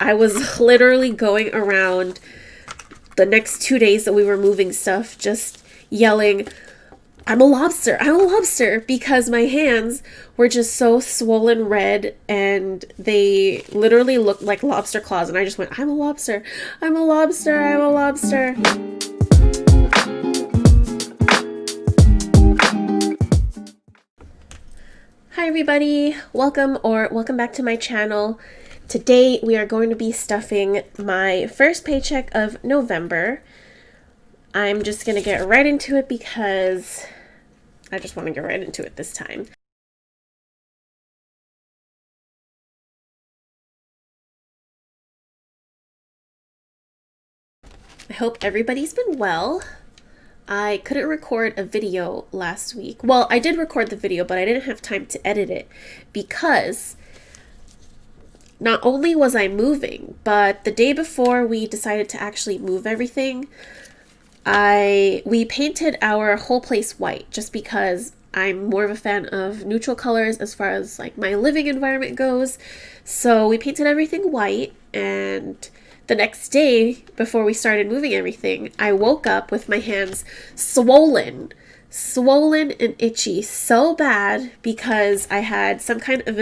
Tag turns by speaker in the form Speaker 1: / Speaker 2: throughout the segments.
Speaker 1: I was literally going around the next 2 days that we were moving stuff, just yelling, I'm a lobster, I'm a lobster, because my hands were just so swollen red and they literally looked like lobster claws. And I just went, I'm a lobster, I'm a lobster, I'm a lobster. Hi everybody, welcome back to my channel. Today we are going to be stuffing my first paycheck of November. I'm just going to get right into it because I just want to get right into it this time. I hope everybody's been well. I couldn't record a video last week. Well, I did record the video, but I didn't have time to edit it because not only was I moving, but the day before we decided to actually move everything, we painted our whole place white just because I'm more of a fan of neutral colors as far as like my living environment goes. So we painted everything white, and the next day before we started moving everything, I woke up with my hands swollen and itchy so bad because I had some kind of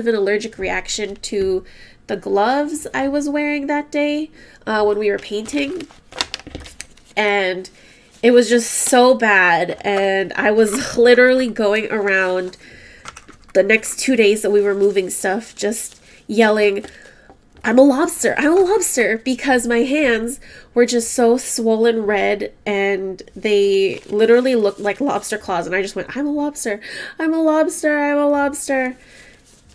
Speaker 1: an allergic reaction to the gloves I was wearing that day when we were painting. And it was just so bad, and I was literally going around the next 2 days that we were moving stuff just yelling, I'm a lobster, I'm a lobster, because my hands were just so swollen red and they literally looked like lobster claws. And I just went, I'm a lobster, I'm a lobster, I'm a lobster.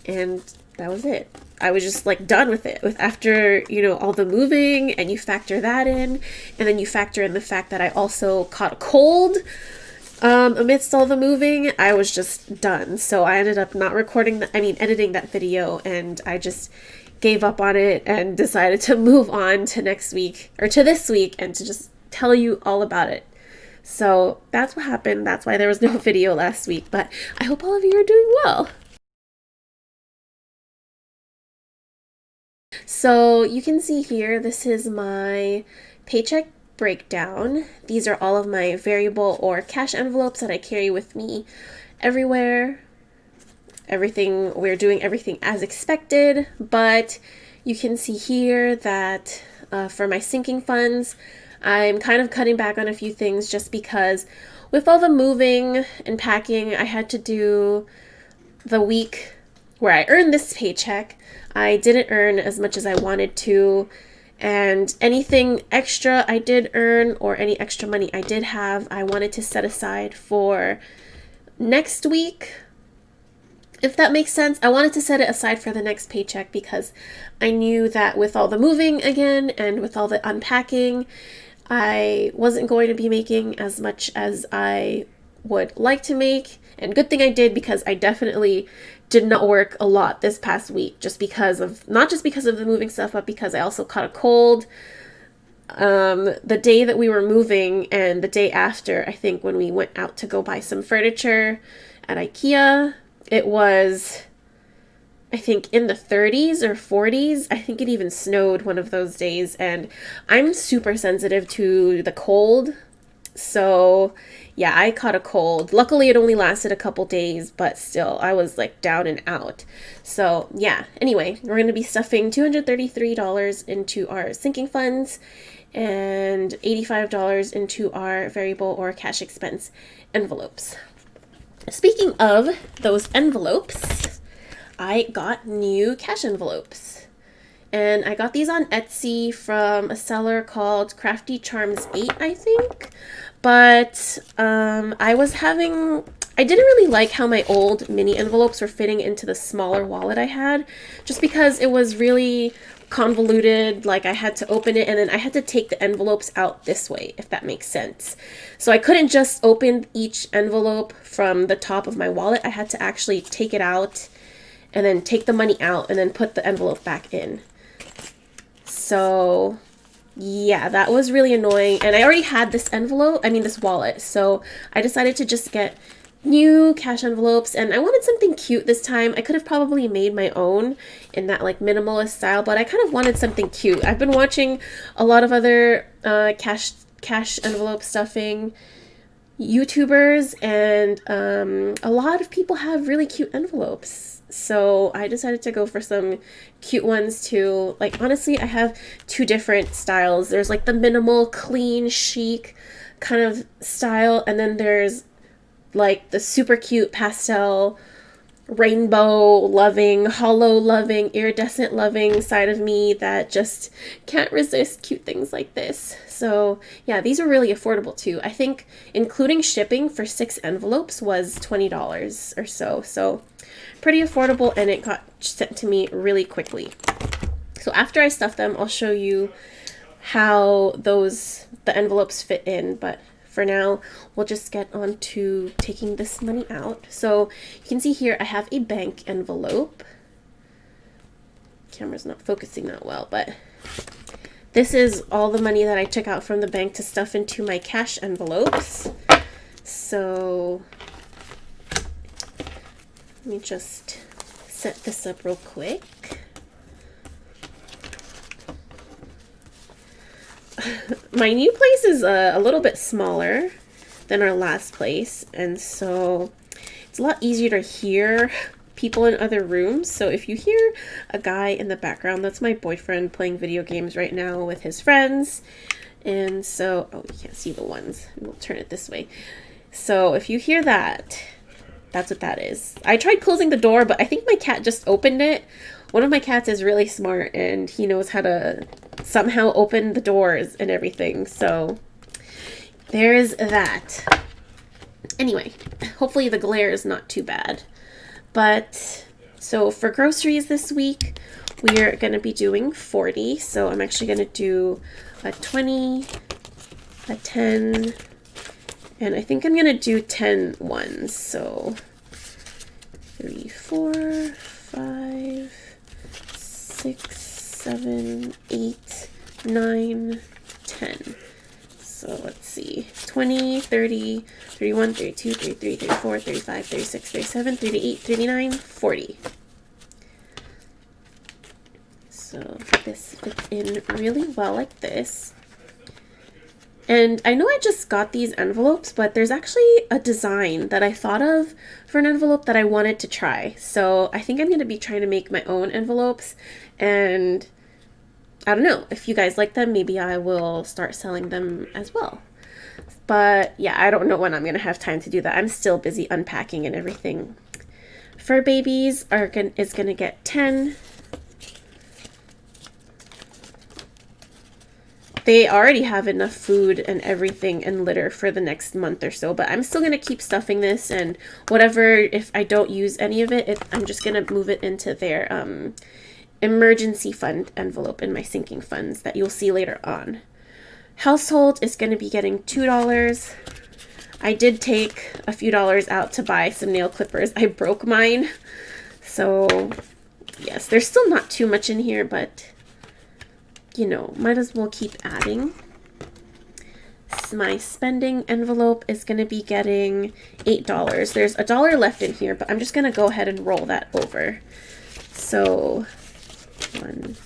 Speaker 1: And that was it. I was just like done with it. After, all the moving, and you factor that in, and then you factor in the fact that I also caught a cold amidst all the moving, I was just done. So I ended up not editing that video, and I just gave up on it and decided to move on to this week, and to just tell you all about it. So that's what happened. That's why there was no video last week, but I hope all of you are doing well. So you can see here, this is my paycheck breakdown. These are all of my variable or cash envelopes that I carry with me everywhere. We're doing everything as expected, but you can see here that for my sinking funds, I'm kind of cutting back on a few things just because with all the moving and packing I had to do the week where I earned this paycheck, I didn't earn as much as I wanted to, and anything extra I did earn or any extra money I did have, I wanted to set aside for next week. If that makes sense, I wanted to set it aside for the next paycheck because I knew that with all the moving again and with all the unpacking, I wasn't going to be making as much as I would like to make. And good thing I did, because I definitely did not work a lot this past week, not just because of the moving stuff, but because I also caught a cold. The day that we were moving and the day after, I think, when we went out to go buy some furniture at IKEA, it was, I think, in the 30s or 40s. I think it even snowed one of those days, and I'm super sensitive to the cold. So yeah, I caught a cold. Luckily, it only lasted a couple days, but still, I was like down and out. So yeah, anyway, we're going to be stuffing $233 into our sinking funds and $85 into our variable or cash expense envelopes. Speaking of those envelopes, I got new cash envelopes. And I got these on Etsy from a seller called Crafty Charms 8, I think. But I didn't really like how my old mini envelopes were fitting into the smaller wallet I had, just because it was really convoluted. Like, I had to open it and then I had to take the envelopes out this way, if that makes sense. So I couldn't just open each envelope from the top of my wallet. I had to actually take it out and then take the money out and then put the envelope back in. So yeah, that was really annoying. And I already had this wallet. So I decided to just get new cash envelopes, and I wanted something cute this time. I could have probably made my own in that like minimalist style, but I kind of wanted something cute. I've been watching a lot of other cash envelope stuffing YouTubers, and a lot of people have really cute envelopes. So I decided to go for some cute ones too. Like, honestly, I have two different styles. There's like the minimal, clean, chic kind of style, and then there's like the super cute pastel, rainbow loving, hollow loving, iridescent loving side of me that just can't resist cute things like this. So yeah, these are really affordable too. I think including shipping for 6 envelopes was $20 or so. So pretty affordable, and it got sent to me really quickly. So after I stuff them, I'll show you how the envelopes fit in, but for now, we'll just get on to taking this money out. So you can see here I have a bank envelope. Camera's not focusing that well, but this is all the money that I took out from the bank to stuff into my cash envelopes. So let me just set this up real quick. My new place is a little bit smaller than our last place, and so it's a lot easier to hear people in other rooms. So if you hear a guy in the background, that's my boyfriend playing video games right now with his friends. And so, oh, you can't see the ones. We'll turn it this way. So if you hear that, that's what that is. I tried closing the door, but I think my cat just opened it. One of my cats is really smart, and he knows how to somehow open the doors and everything. So there's that. Anyway, hopefully the glare is not too bad. But so for groceries this week, we are going to be doing 40. So I'm actually going to do a 20, a 10, and I think I'm going to do 10 ones. So 3, 4, 5, 6, 7, 8, 9, 10. So let's see, 20, 30, 31, 32, 33, 34, 35, 36, 37, 38, 39, 40. So this fits in really well like this. And I know I just got these envelopes, but there's actually a design that I thought of for an envelope that I wanted to try. So I think I'm going to be trying to make my own envelopes, and I don't know, if you guys like them, maybe I will start selling them as well. But yeah, I don't know when I'm going to have time to do that. I'm still busy unpacking and everything. Fur babies is going to get 10. They already have enough food and everything and litter for the next month or so, but I'm still going to keep stuffing this, and whatever, if I don't use any of it, I'm just going to move it into their emergency fund envelope in my sinking funds that you'll see later on. Household is going to be getting $2. I did take a few dollars out to buy some nail clippers. I broke mine. So yes, there's still not too much in here, but you know, might as well keep adding. My spending envelope is going to be getting $8. There's $1 left in here, but I'm just going to go ahead and roll that over. So 1,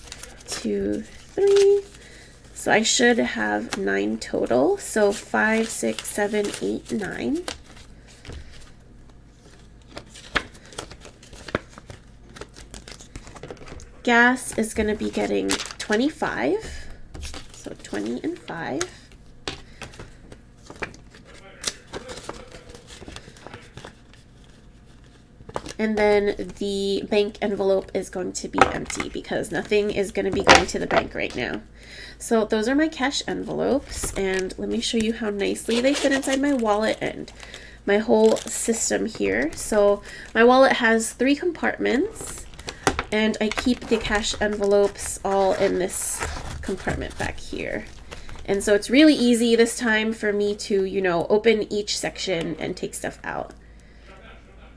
Speaker 1: 2, 3. So I should have 9 total. So 5, 6, 7, 8, 9. Gas is going to be getting 25. So 20 and 5. And then the bank envelope is going to be empty because nothing is going to be going to the bank right now. So those are my cash envelopes, and let me show you how nicely they fit inside my wallet and my whole system here. So my wallet has 3 compartments, and I keep the cash envelopes all in this compartment back here. And so it's really easy this time for me to, you know, open each section and take stuff out.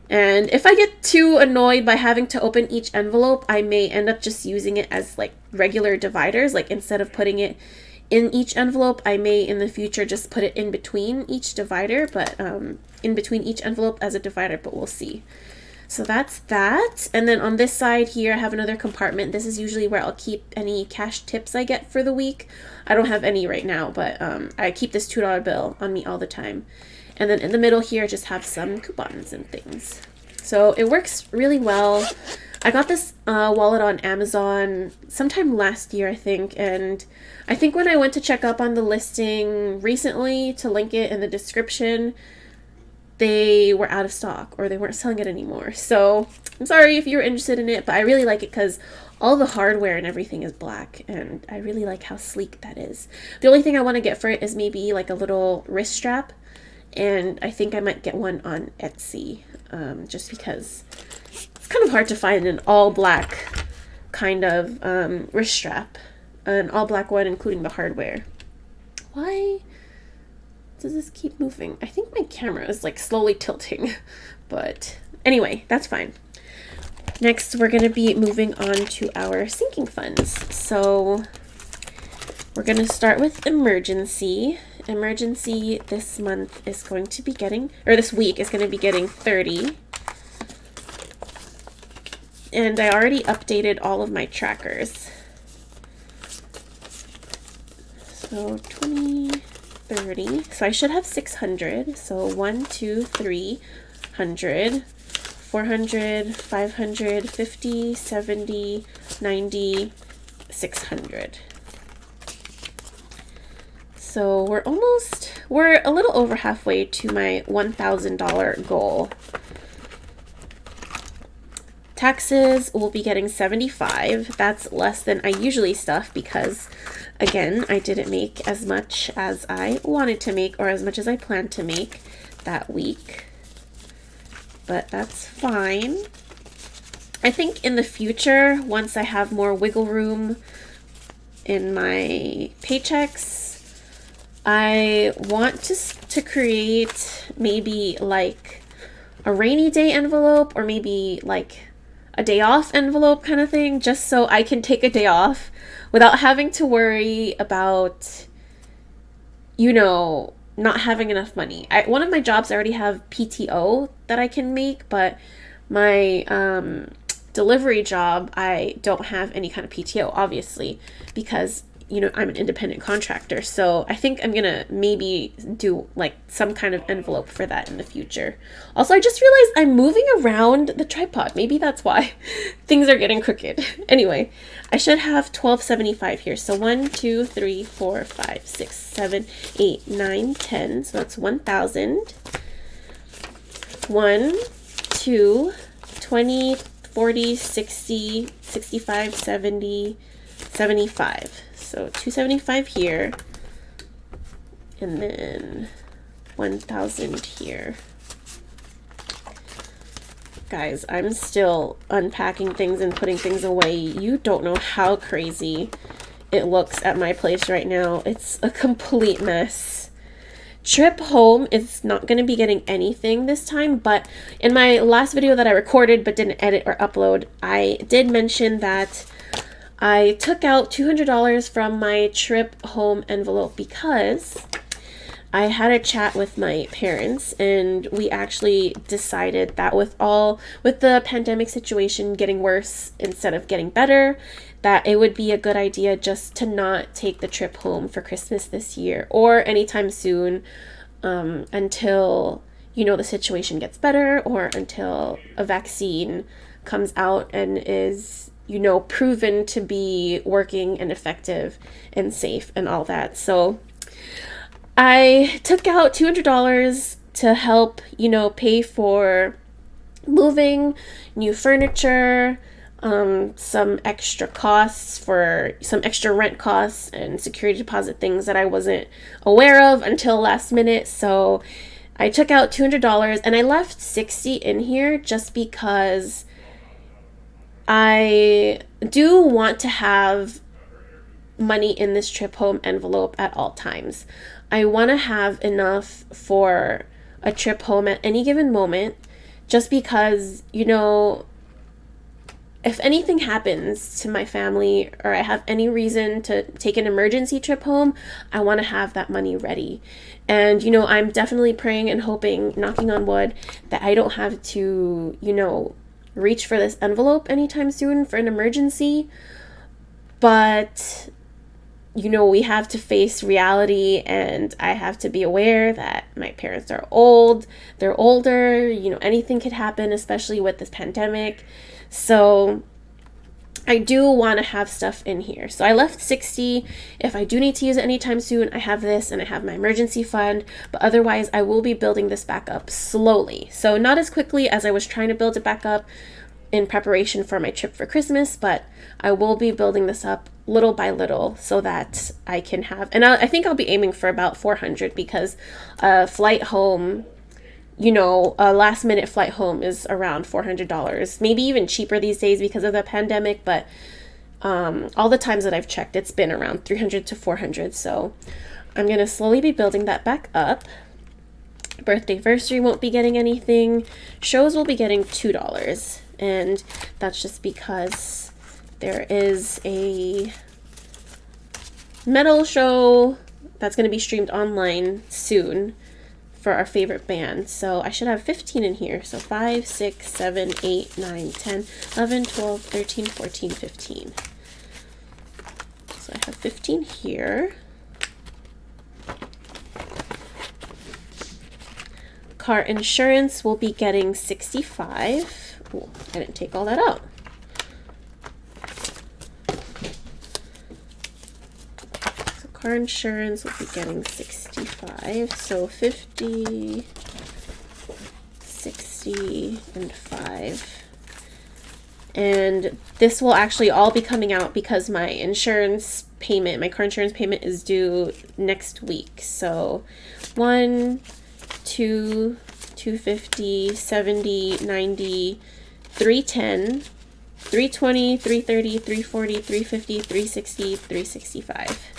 Speaker 1: And if I get too annoyed by having to open each envelope, I may end up just using it as like regular dividers. Like instead of putting it in each envelope. I may in the future just put it in between each divider, but in between each envelope as a divider, but we'll see. So that's that. And then on this side here, I have another compartment. This is usually where I'll keep any cash tips I get for the week. I don't have any right now, but I keep this $2 bill on me all the time. And then in the middle here, I just have some coupons and things. So it works really well. I got this wallet on Amazon sometime last year, I think. And I think when I went to check up on the listing recently to link it in the description, they were out of stock or they weren't selling it anymore. So I'm sorry if you're interested in it, but I really like it because all the hardware and everything is black, and I really like how sleek that is. The only thing I want to get for it is maybe like a little wrist strap, and I think I might get one on Etsy, just because it's kind of hard to find an all black kind of wrist strap, an all black one including the hardware. Why does this keep moving? I think my camera is like slowly tilting, but anyway, that's fine. Next, we're going to be moving on to our sinking funds. So we're going to start with emergency. Emergency this month is going to be getting, or this week is going to be getting 30. And I already updated all of my trackers. So 20, 30. So I should have 600. So 1, 2, 300, 400, 500, 50, 70, 90, 600. So we're a little over halfway to my $1,000 goal. Taxes will be getting 75. That's less than I usually stuff because, again, I didn't make as much as I wanted to make or as much as I planned to make that week. But that's fine. I think in the future, once I have more wiggle room in my paychecks, I want to create maybe like a rainy day envelope or maybe like a day off envelope kind of thing, just so I can take a day off without having to worry about, not having enough money. One of my jobs, I already have PTO that I can make, but my delivery job, I don't have any kind of PTO, obviously, because, I'm an independent contractor. So I think I'm going to maybe do like some kind of envelope for that in the future. Also, I just realized I'm moving around the tripod. Maybe that's why things are getting crooked. Anyway, I should have 1275 here. So 1, 2, 3, 4, 5, 6, 7, 8, 9, 10. So that's 1,000. 1, 2, 20, 40, 60, 65, 70, 75. So 275 here, and then 1,000 here. Guys, I'm still unpacking things and putting things away. You don't know how crazy it looks at my place right now. It's a complete mess. Trip home is not going to be getting anything this time, but in my last video that I recorded but didn't edit or upload, I did mention that I took out $200 from my trip home envelope because I had a chat with my parents, and we actually decided that with the pandemic situation getting worse instead of getting better, that it would be a good idea just to not take the trip home for Christmas this year or anytime soon, until the situation gets better or until a vaccine comes out and is proven to be working and effective and safe and all that. So I took out $200 to help, pay for moving, new furniture, some extra costs for some extra rent costs and security deposit things that I wasn't aware of until last minute. So I took out $200 and I left $60 in here just because I do want to have money in this trip home envelope at all times. I want to have enough for a trip home at any given moment, just because, if anything happens to my family or I have any reason to take an emergency trip home, I want to have that money ready. And, I'm definitely praying and hoping, knocking on wood, that I don't have to, reach for this envelope anytime soon for an emergency. But, we have to face reality, and I have to be aware that my parents are old, they're older, anything could happen, especially with this pandemic. So I do want to have stuff in here. So I left 60. If I do need to use it anytime soon, I have this and I have my emergency fund, but otherwise I will be building this back up slowly. So not as quickly as I was trying to build it back up in preparation for my trip for Christmas, but I will be building this up little by little so that I can have, and I think I'll be aiming for about 400 because a flight home, a last minute flight home is around $400, maybe even cheaper these days because of the pandemic, but all the times that I've checked, it's been around 300 to 400. So I'm going to slowly be building that back up. Birthday-versary won't be getting anything. Shows will be getting $2, and that's just because there is a metal show that's going to be streamed online soon for our favorite band. So I should have 15 in here. So 5, 6, 7, 8, 9, 10, 11, 12, 13, 14, 15. So I have 15 here. Car insurance will be getting 65. Ooh, I didn't take all that out. Car insurance will be getting 65, so 50, 60, and 5. And this will actually all be coming out because my insurance payment, my car insurance payment is due next week. So 1, 2, 250, 70, 90, 310, 320, 330, 340, 350, 360, 365.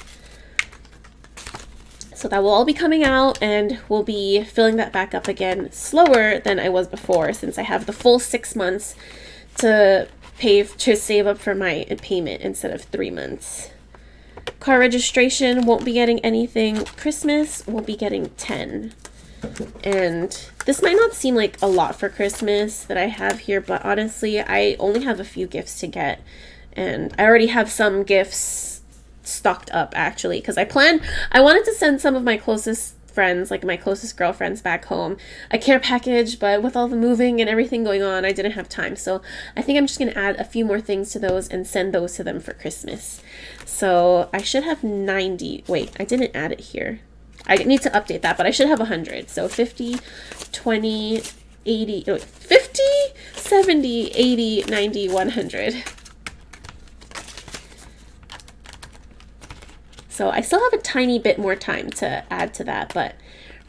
Speaker 1: So that will all be coming out, and we'll be filling that back up again slower than I was before, since I have the full 6 months to save up for my payment instead of 3 months. Car registration won't be getting anything. Christmas will be getting 10. And this might not seem like a lot for Christmas that I have here, but honestly, I only have a few gifts to get, and I already have some gifts stocked up actually, because I wanted to send some of my closest friends, like my closest girlfriends back home, a care package, but with all the moving and everything going on, I didn't have time. So I think I'm just going to add a few more things to those and send those to them for Christmas. So I should have 90. Wait, I didn't add it here. I need to update that, but I should have 100. So 50, 20, 80, 50, 70, 80, 90, 100. So I still have a tiny bit more time to add to that, but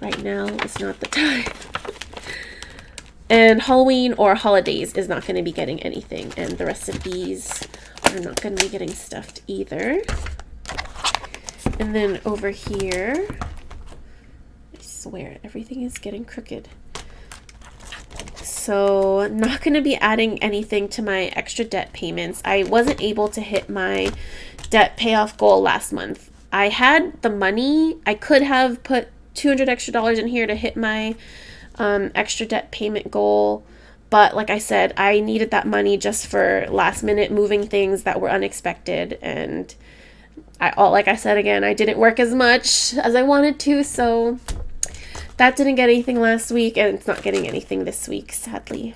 Speaker 1: right now is not the time. And Halloween or holidays is not going to be getting anything, and the rest of these are not going to be getting stuffed either. And then over here, I swear everything is getting crooked. So not going to be adding anything to my extra debt payments. I wasn't able to hit my debt payoff goal last month. I had the money. I could have put $200 extra in here to hit my extra debt payment goal, but like I said, I needed that money just for last minute moving things that were unexpected, and like I said again, I didn't work as much as I wanted to, so that didn't get anything last week, and it's not getting anything this week, sadly.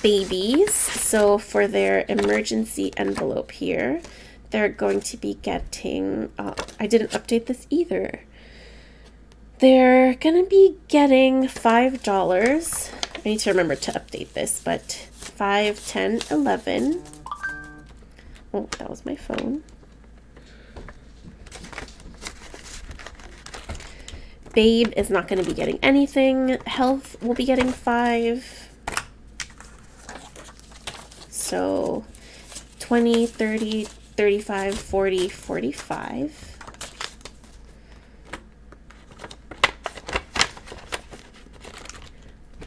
Speaker 1: Babies, so for their emergency envelope here, they're going to be getting, I didn't update this either. They're going to be getting $5. I need to remember to update this, but 5, 10, 11. Oh, that was my phone. Babe is not going to be getting anything. Health will be getting 5. So 20, 30, 35, 40, 45.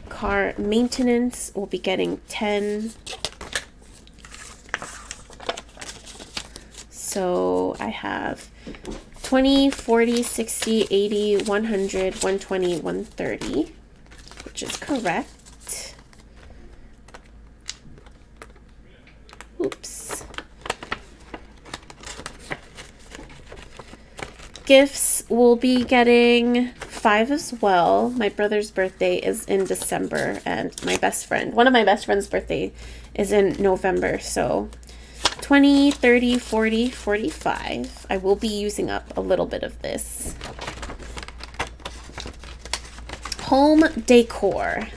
Speaker 1: Car maintenance will be getting 10. So I have 20, 40, 60, 80, 100, 120, 130, which is correct. Oops. Gifts will be getting 5 as well. My brother's birthday is in December, and one of my best friend's birthday is in November. So 20, 30, 40, 45. I will be using up a little bit of this. Home decor.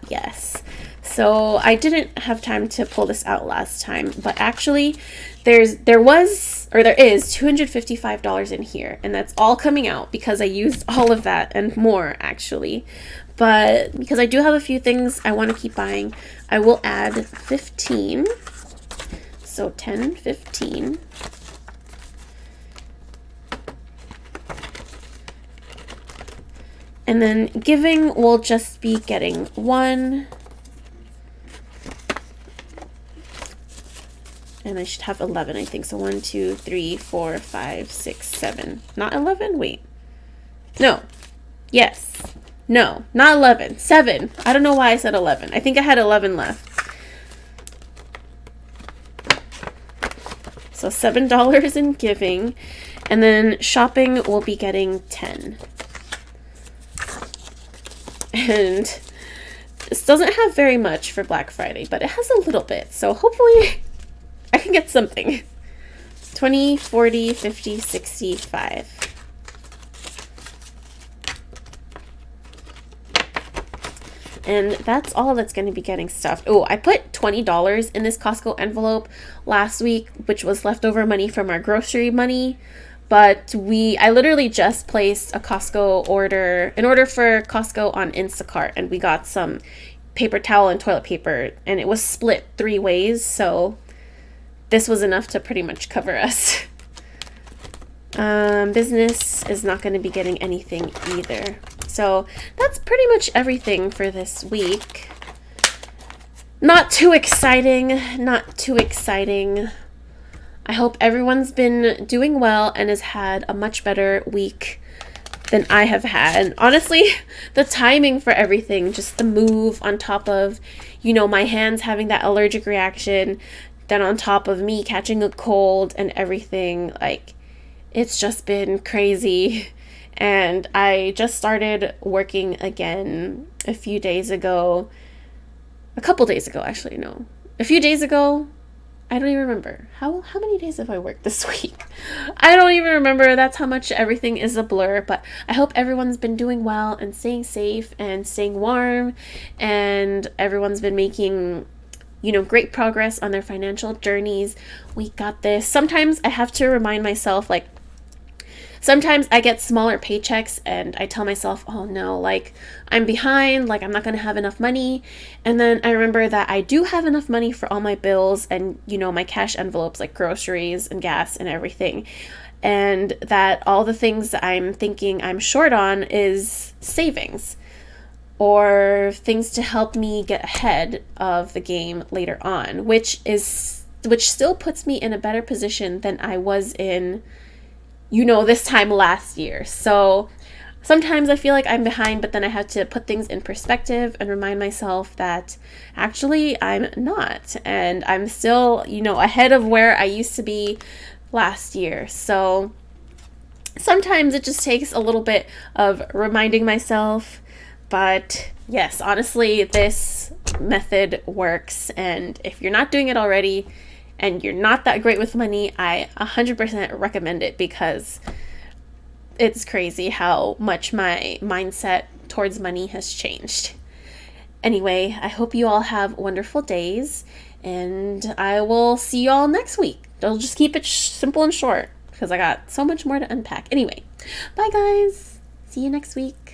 Speaker 1: Yes. So I didn't have time to pull this out last time, but actually there is $255 in here, and that's all coming out because I used all of that and more actually. But because I do have a few things I want to keep buying, I will add 15. So 10, 15. And then giving will just be getting 1. And I should have 11, I think. So 1, 2, 3, 4, 5, 6, 7. Not 11? Wait. No. Yes. No, not 11. 7. I don't know why I said 11. I think I had 11 left. So $7 in giving. And then shopping will be getting 10. And this doesn't have very much for Black Friday, but it has a little bit. So hopefully I can get something. 20, 40, 50, 65. And that's all that's going to be getting stuffed. Oh, I put $20 in this Costco envelope last week, which was leftover money from our grocery money. But I literally just placed a Costco order, an order for Costco on Instacart, and we got some paper towel and toilet paper, and it was split 3 ways, so this was enough to pretty much cover us. Business is not going to be getting anything either. So that's pretty much everything for this week. Not too exciting, not too exciting. I hope everyone's been doing well and has had a much better week than I have had. And honestly, the timing for everything, just the move on top of, my hands having that allergic reaction, then on top of me catching a cold and everything, it's just been crazy. And I just started working again a few days ago. A couple days ago, actually, no. A few days ago. I don't even remember. How many days have I worked this week? I don't even remember. That's how much everything is a blur. But I hope everyone's been doing well and staying safe and staying warm. And everyone's been making, great progress on their financial journeys. We got this. Sometimes I have to remind myself, sometimes I get smaller paychecks and I tell myself, oh no, I'm behind, I'm not going to have enough money. And then I remember that I do have enough money for all my bills and, my cash envelopes, like groceries and gas and everything. And that all the things that I'm thinking I'm short on is savings or things to help me get ahead of the game later on, which still puts me in a better position than I was in this time last year. So sometimes I feel like I'm behind, but then I have to put things in perspective and remind myself that actually I'm not. And I'm still, ahead of where I used to be last year. So sometimes it just takes a little bit of reminding myself. But yes, honestly, this method works. And if you're not doing it already, and you're not that great with money, I 100% recommend it because it's crazy how much my mindset towards money has changed. Anyway, I hope you all have wonderful days, and I will see you all next week. I'll just keep it simple and short because I got so much more to unpack. Anyway, bye guys. See you next week.